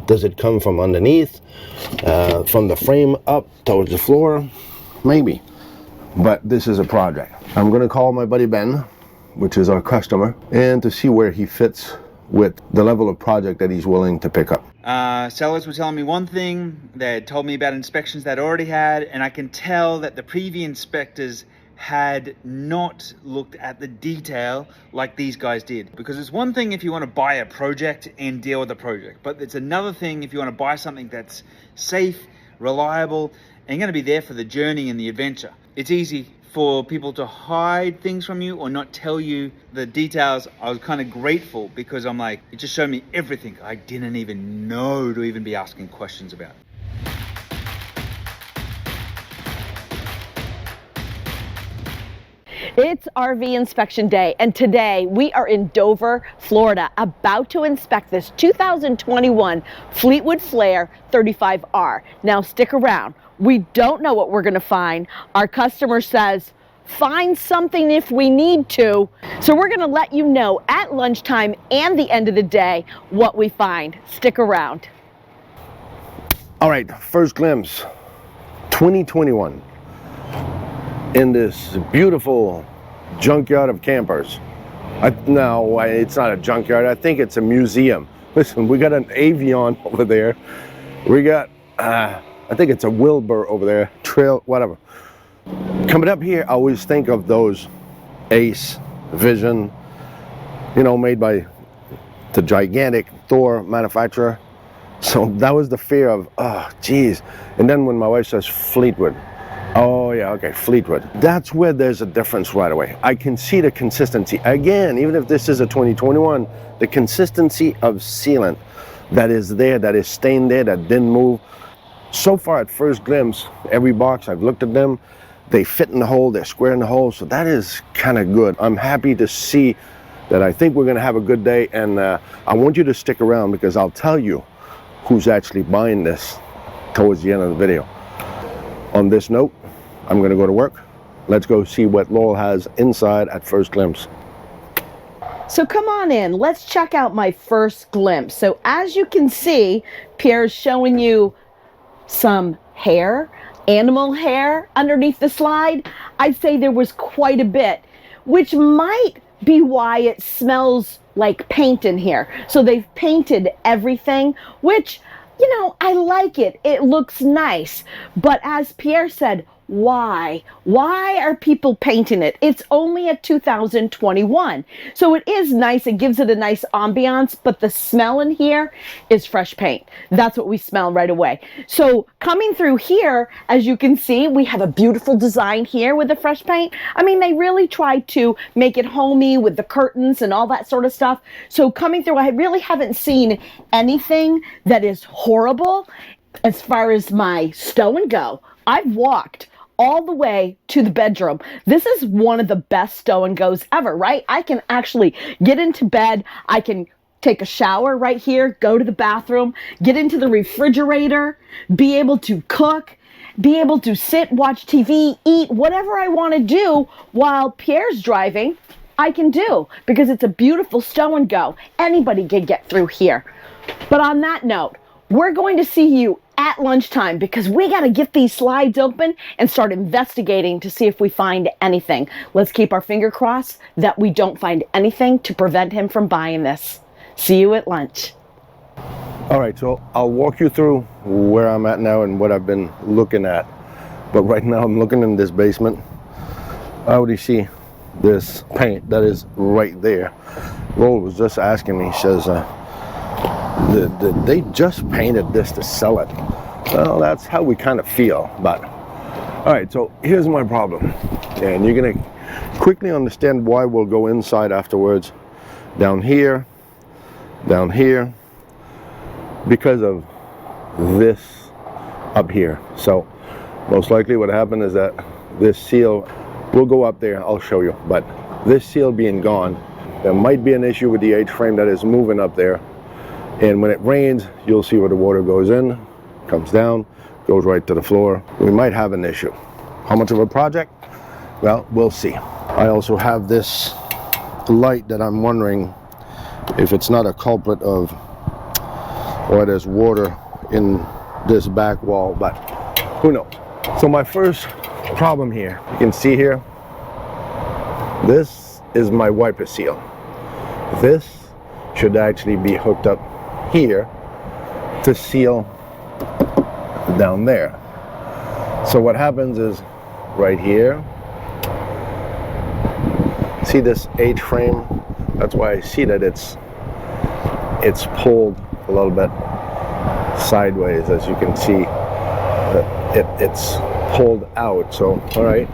Does it come from underneath, from the frame up towards the floor? Maybe. But this is a project. I'm gonna call my buddy Ben, which is our customer, and to see where he fits with the level of project that he's willing to pick up. Sellers were telling me one thing, they had told me about inspections they'd already had, and I can tell that the previous inspectors had not looked at the detail like these guys did. Because it's one thing if you want to buy a project and deal with the project, but it's another thing if you want to buy something that's safe, reliable, and going to be there for the journey and the adventure. It's easy for people to hide things from you or not tell you the details. I was kind of grateful because I'm like, it just showed me everything I didn't even know to even be asking questions about. It's RV inspection day, and today we are in Dover, Florida, about to inspect this 2021 Fleetwood Flair 35R. Now stick around. We don't know what we're going to find. Our customer says, find something if we need to. So we're going to let you know at lunchtime and the end of the day what we find. Stick around. All right, first glimpse, 2021. In this beautiful junkyard of campers. No, it's not a junkyard. I think it's a museum. Listen, we got an Avion over there. We got, I think it's a Wilbur over there. Trail, whatever. Coming up here, I always think of those Ace, Vision, you know, made by the gigantic Thor manufacturer. So that was the fear of, oh, geez. And then when my wife says Fleetwood, oh yeah, okay, Fleetwood. That's where there's a difference right away. I can see the consistency. Again, even if this is a 2021, the consistency of sealant that is there, that is stained there, that didn't move. So far at first glimpse, every box, I've looked at them, they fit in the hole, they're square in the hole, so that is kind of good. I'm happy to see that. I think we're gonna have a good day, and I want you to stick around because I'll tell you who's actually buying this towards the end of the video. On this note, I'm gonna go to work. Let's go see what Laurel has inside at first glimpse. So come on in, let's check out my first glimpse. So as you can see, Pierre's showing you some hair, animal hair underneath the slide. I'd say there was quite a bit, which might be why it smells like paint in here. So they've painted everything, which, you know, I like it. It looks nice. But as Pierre said, why? Why are people painting it? It's only a 2021. So it is nice. It gives it a nice ambiance, but the smell in here is fresh paint. That's what we smell right away. So coming through here, as you can see, we have a beautiful design here with the fresh paint. I mean, they really tried to make it homey with the curtains and all that sort of stuff. So coming through, I really haven't seen anything that is horrible. As far as my stow and go, I've walked all the way to the bedroom. This is one of the best stow and goes ever, right? I can actually get into bed. I can take a shower right here, go to the bathroom, get into the refrigerator, be able to cook, be able to sit, watch TV, eat, whatever I want to do while Pierre's driving, I can do because it's a beautiful stow and go. Anybody can get through here. But on that note, we're going to see you at lunchtime because we got to get these slides open and start investigating to see if we find anything. Let's keep our finger crossed that we don't find anything to prevent him from buying this. See you at lunch. All right, so I'll walk you through where I'm at now and what I've been looking at. But right now I'm looking in this basement. I already see this paint that is right there. Roll was just asking me, he says, they just painted this to sell it. Well, that's how we kind of feel. But all right, so here's my problem, and you're gonna quickly understand why. We'll go inside afterwards. Down here, because of this up here. So most likely what happened is that this seal will go up there. I'll show you, but this seal being gone, there might be an issue with the H-frame that is moving up there. And when it rains, you'll see where the water goes in, comes down, goes right to the floor. We might have an issue. How much of a project? Well, we'll see. I also have this light that I'm wondering if it's not a culprit of or there's water in this back wall, but who knows. So my first problem here, you can see here, this is my wiper seal. This should actually be hooked up here to seal down there. So what happens is right here, see this H frame? That's why I see that it's pulled a little bit sideways, as you can see that it's pulled out. So all right,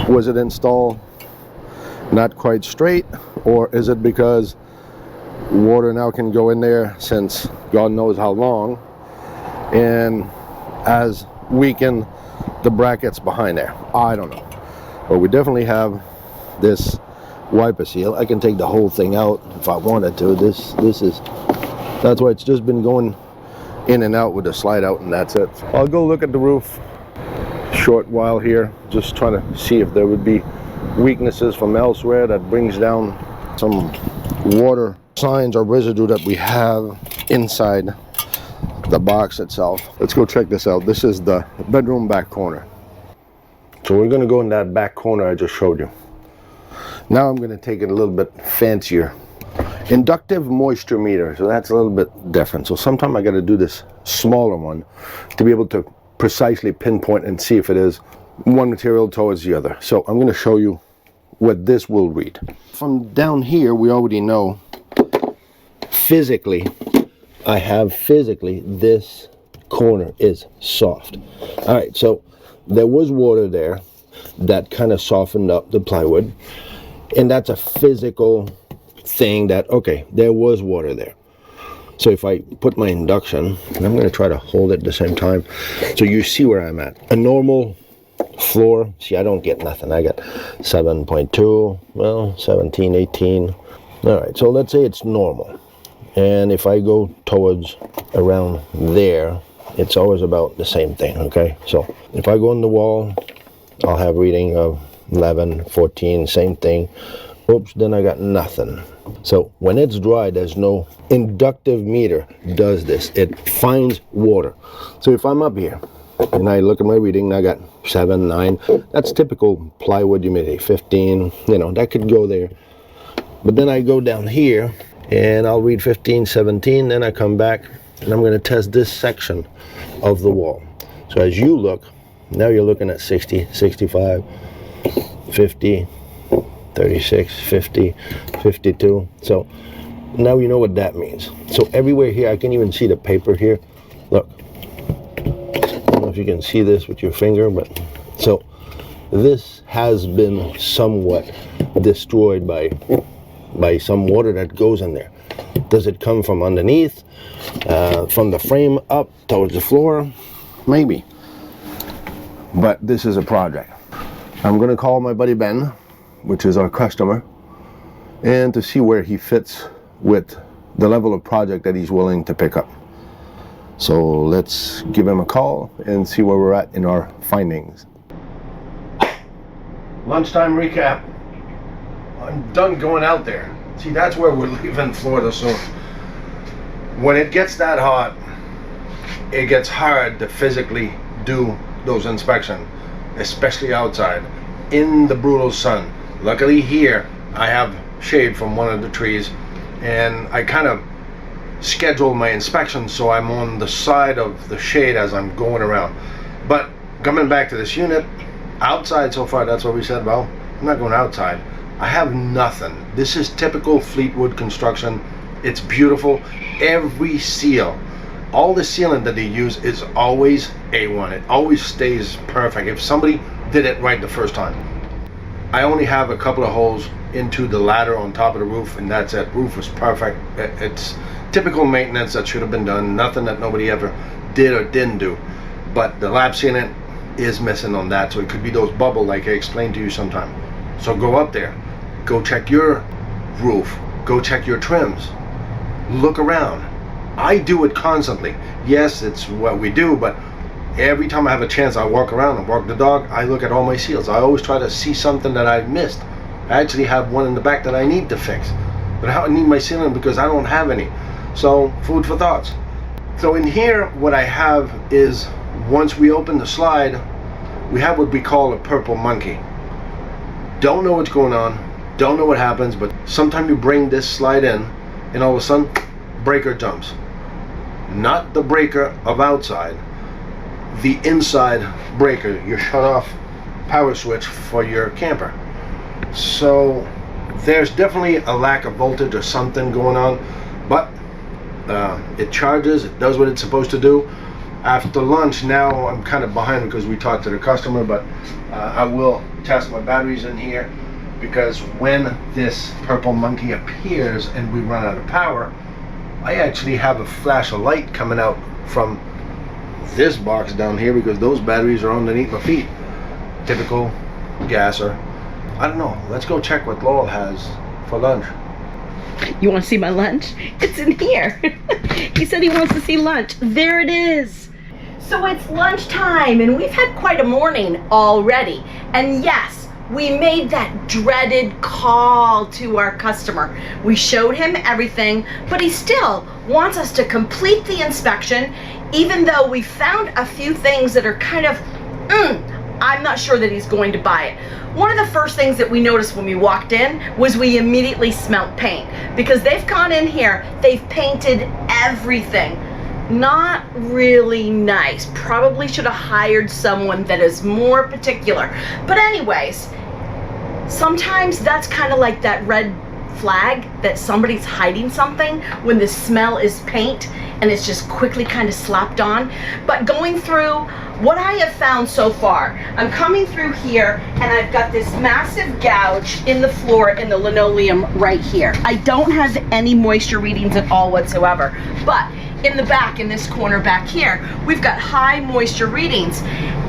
was it installed not quite straight, or is it because water now can go in there since God knows how long and has weakened the brackets behind there? I don't know, but we definitely have this wiper seal. I can take the whole thing out if I wanted to. That's why it's just been going in and out with the slide out, and that's it. I'll go look at the roof short while here, just trying to see if there would be weaknesses from elsewhere that brings down some water signs or residue that we have inside the box itself. Let's go check this out. This is the bedroom back corner. So we're going to go in that back corner I just showed you. Now I'm going to take it a little bit fancier. Inductive moisture meter, so that's a little bit different. So sometimes I got to do this smaller one to be able to precisely pinpoint and see if it is one material towards the other. So I'm going to show you what this will read. From down here, we already know physically, this corner is soft. All right, so there was water there that kind of softened up the plywood, and that's a physical thing that, okay, there was water there. So if I put my induction, and I'm going to try to hold it at the same time so you see where I'm at. A normal floor, see, I don't get nothing. I got 7.2, well, 17, 18. All right, so let's say it's normal. And if I go towards around there, it's always about the same thing, okay? So if I go on the wall, I'll have reading of 11, 14, same thing. Oops, then I got nothing. So when it's dry, there's no inductive meter does this. It finds water. So if I'm up here and I look at my reading, I got 7, 9. That's typical plywood humidity, 15, you know, that could go there. But then I go down here and I'll read 15, 17, then I come back and I'm going to test this section of the wall. So as you look, now you're looking at 60, 65, 50, 36, 50, 52. So now you know what that means. So everywhere here, I can even see the paper here. Look, I don't know if you can see this with your finger, but so this has been somewhat destroyed by some water that goes in there. Does it come from underneath, from the frame up towards the floor? Maybe. But this is a project. I'm going to call my buddy Ben, which is our customer, and to see where he fits with the level of project that he's willing to pick up. So let's give him a call and see where we're at in our findings. Lunchtime recap. I'm done going out there. See, that's where we're leaving Florida soon. When it gets that hot, it gets hard to physically do those inspections, especially outside in the brutal sun. Luckily here I have shade from one of the trees, and I kind of schedule my inspections so I'm on the side of the shade as I'm going around. But coming back to this unit, outside so far, that's what we said, well, I'm not going outside. I have nothing. This is typical Fleetwood construction. It's beautiful. Every seal, all the sealant that they use is always A1. It always stays perfect if somebody did it right the first time. I only have a couple of holes into the ladder on top of the roof, and that's it. Roof was perfect. It's typical maintenance that should have been done. Nothing that nobody ever did or didn't do. But the lap sealant is missing on that, so it could be those bubbles like I explained to you sometime. So go up there, go check your roof, go check your trims, look around. I do it constantly. Yes, it's what we do, but every time I have a chance, I walk around and walk the dog. I look at all my seals. I always try to see something that I missed. I actually have one in the back that I need to fix. but I need my ceiling because I don't have any. So food for thoughts. So in here, what I have is, once we open the slide, we have what we call a purple monkey. Don't know what's going on, don't know what happens, but sometimes you bring this slide in and all of a sudden breaker jumps. Not the breaker of outside, the inside breaker, your shut off power switch for your camper. So there's definitely a lack of voltage or something going on, but it charges, it does what it's supposed to do. After lunch, now I'm kind of behind because we talked to the customer, but I will test my batteries in here, because when this purple monkey appears and we run out of power, I actually have a flash of light coming out from this box down here, because those batteries are underneath my feet. Typical gasser. I don't know, let's go check what Laurel has for lunch. You want to see my lunch? It's in here. He said he wants to see lunch. There it is. So it's lunchtime, and we've had quite a morning already. And yes, we made that dreaded call to our customer. We showed him everything, but he still wants us to complete the inspection, even though we found a few things that are kind of, I'm not sure that he's going to buy it. One of the first things that we noticed when we walked in was we immediately smelt paint, because they've gone in here, they've painted everything. Not really nice. Probably should have hired someone that is more particular. But anyways, sometimes that's kind of like that red flag that somebody's hiding something when the smell is paint and it's just quickly kind of slapped on. But going through what I have found so far, I'm coming through here and I've got this massive gouge in the floor in the linoleum right here. I don't have any moisture readings at all whatsoever, but in the back, in this corner back here, we've got high moisture readings,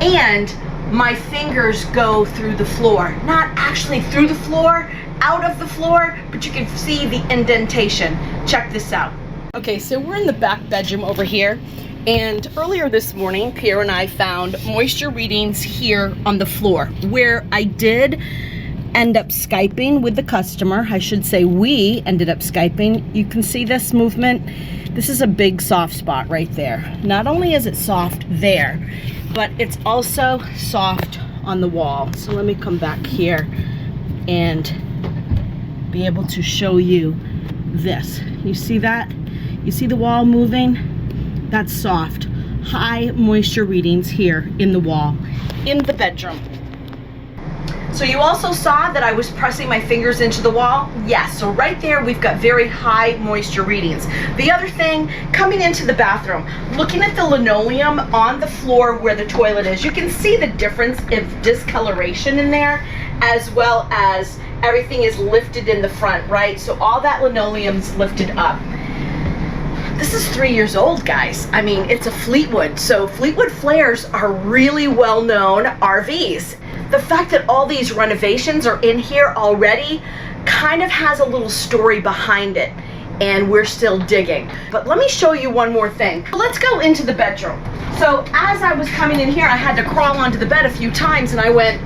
and my fingers go through the floor. Not actually through the floor, out of the floor, but you can see the indentation. Check this out. Okay, so we're in the back bedroom over here, and earlier this morning, Pierre and I found moisture readings here on the floor, where I did end up Skyping with the customer. I should say we ended up Skyping. You can see this movement. This is a big soft spot right there. Not only is it soft there, but it's also soft on the wall. So let me come back here and be able to show you this. You see that? You see the wall moving? That's soft. High moisture readings here in the wall, in the bedroom. So you also saw that I was pressing my fingers into the wall? Yes, so right there we've got very high moisture readings. The other thing, coming into the bathroom, looking at the linoleum on the floor where the toilet is, you can see the difference of discoloration in there, as well as everything is lifted in the front, right? So all that linoleum's lifted up. This is 3 years old, guys. I mean, it's a Fleetwood, so Fleetwood Flairs are really well-known RVs. The fact that all these renovations are in here already kind of has a little story behind it, and we're still digging. But let me show you one more thing. Let's go into the bedroom. So as I was coming in here, I had to crawl onto the bed a few times, and I went,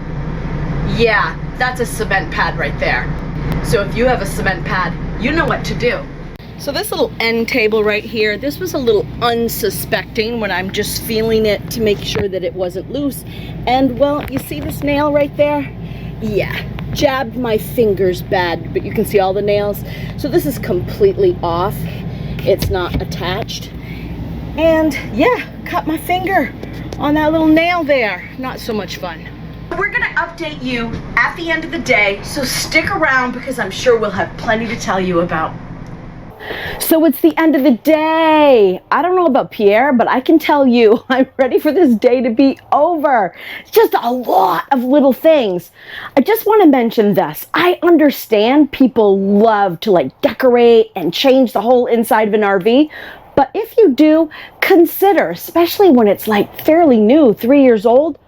yeah, that's a cement pad right there. So if you have a cement pad, you know what to do. So this little end table right here, this was a little unsuspecting when I'm just feeling it to make sure that it wasn't loose. And well, you see this nail right there? Yeah, jabbed my fingers bad, but you can see all the nails. So this is completely off. It's not attached. And yeah, cut my finger on that little nail there. Not so much fun. We're gonna update you at the end of the day, so stick around because I'm sure we'll have plenty to tell you about. So it's the end of the day. I don't know about Pierre, but I can tell you I'm ready for this day to be over. It's just a lot of little things. I just want to mention this. I understand people love to like decorate and change the whole inside of an RV. But if you do, consider, especially when it's like fairly new, 3 years old,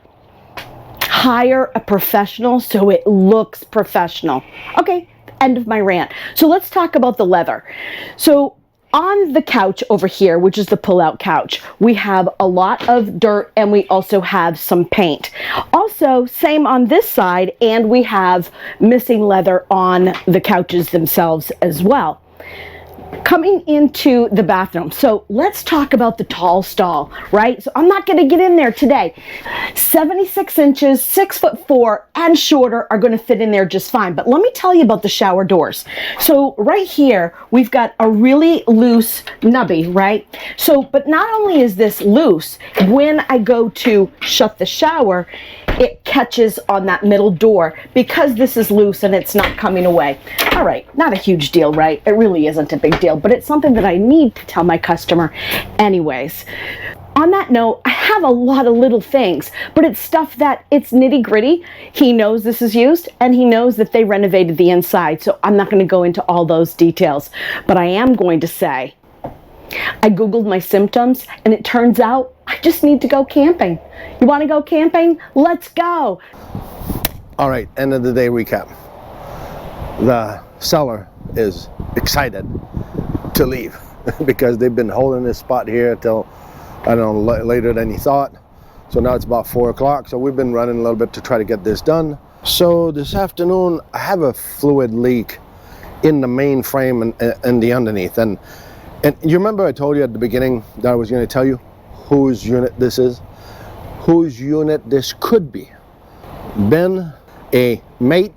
hire a professional so it looks professional. Okay. End of my rant. So let's talk about the leather. So on the couch over here, which is the pull-out couch, we have a lot of dirt and we also have some paint. Also, same on this side, and we have missing leather on the couches themselves as well. Coming into the bathroom, so let's talk about the tall stall, right? So I'm not going to get in there today. 76 inches, 6'4", and shorter are going to fit in there just fine. But let me tell you about the shower doors. So right here, we've got a really loose nubby, right? So, but not only is this loose, when I go to shut the shower, it catches on that middle door because this is loose and it's not coming away. All right, not a huge deal, right? It really isn't a big deal, but it's something that I need to tell my customer anyways. On that note, I have a lot of little things, but it's stuff that it's nitty gritty. He knows this is used and he knows that they renovated the inside, so I'm not going to go into all those details, but I am going to say I Googled my symptoms and it turns out I just need to go camping. You want to go camping? Let's go. All right, end of the day recap. The seller is excited to leave because they've been holding this spot here till, I don't know, later than he thought. So now it's about 4 o'clock. So we've been running a little bit to try to get this done. So this afternoon, I have a fluid leak in the main frame and the underneath. And you remember I told you at the beginning that I was going to tell you whose unit this is, whose unit this could be. Ben, a mate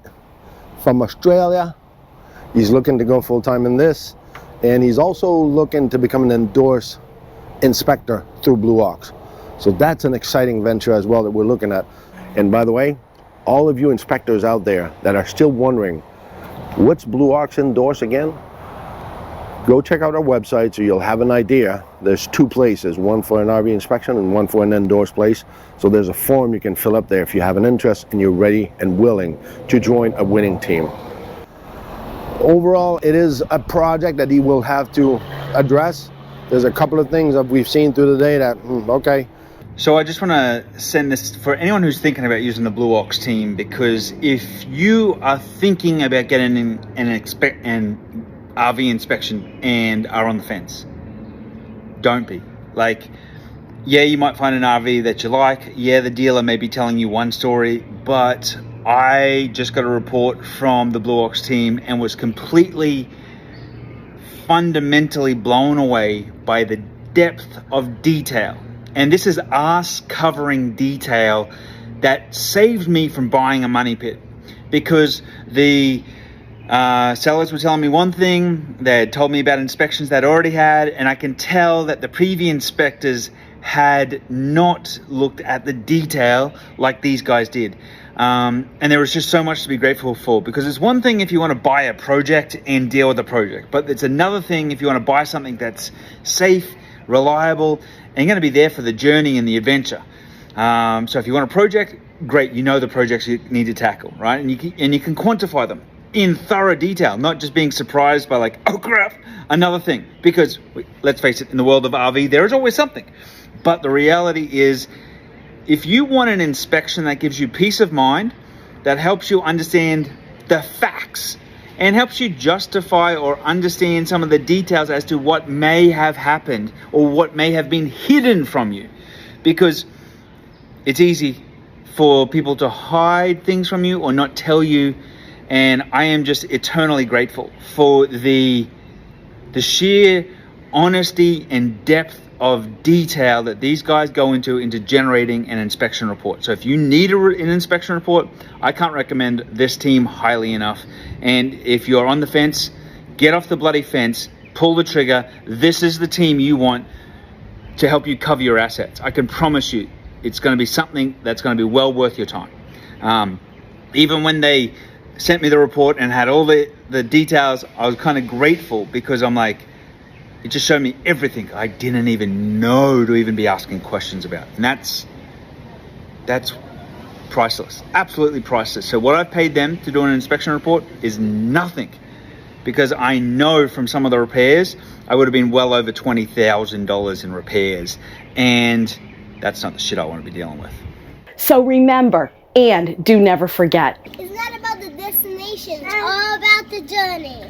from Australia, he's looking to go full-time in this, and he's also looking to become an endorsed inspector through Blue Ox. So that's an exciting venture as well that we're looking at. And by the way, all of you inspectors out there that are still wondering, what's Blue Ox endorse again? Go check out our website so you'll have an idea. There's 2 places, one for an RV inspection and one for an endorsed place. So there's a form you can fill up there if you have an interest and you're ready and willing to join a winning team. Overall, it is a project that he will have to address. There's a couple of things that we've seen through the day that, okay. So I just want to send this for anyone who's thinking about using the Blue Ox team, because if you are thinking about getting an RV inspection and are on the fence, don't be. Like, yeah, you might find an RV that you like. Yeah, the dealer may be telling you one story, but I just got a report from the Blue Ox team and was completely, fundamentally blown away by the depth of detail. And this is ass-covering detail that saved me from buying a money pit, because the sellers were telling me one thing, they had told me about inspections they'd already had, and I can tell that the previous inspectors had not looked at the detail like these guys did. And there was just so much to be grateful for, because it's one thing if you want to buy a project and deal with the project, but it's another thing if you want to buy something that's safe, reliable, and going to be there for the journey and the adventure. So if you want a project, great, you know the projects you need to tackle, right? And you can quantify them in thorough detail, not just being surprised by like, oh crap, another thing. Because let's face it, in the world of RV, there is always something. But the reality is, if you want an inspection that gives you peace of mind, that helps you understand the facts, and helps you justify or understand some of the details as to what may have happened or what may have been hidden from you. Because it's easy for people to hide things from you or not tell you. And I am just eternally grateful for the sheer honesty and depth of detail that these guys go into generating an inspection report. So if you need an inspection report, I can't recommend this team highly enough. And if you're on the fence, get off the bloody fence, pull the trigger. This is the team you want to help you cover your assets. I can promise you it's going to be something that's going to be well worth your time. Even when they sent me the report and had all the details, I was kind of grateful, because I'm like, it just showed me everything I didn't even know to even be asking questions about. And that's priceless, absolutely priceless. So what I've paid them to do an inspection report is nothing, because I know from some of the repairs, I would have been well over $20,000 in repairs. And that's not the shit I want to be dealing with. So remember, and do never forget, It's not about the destination, it's all about the journey.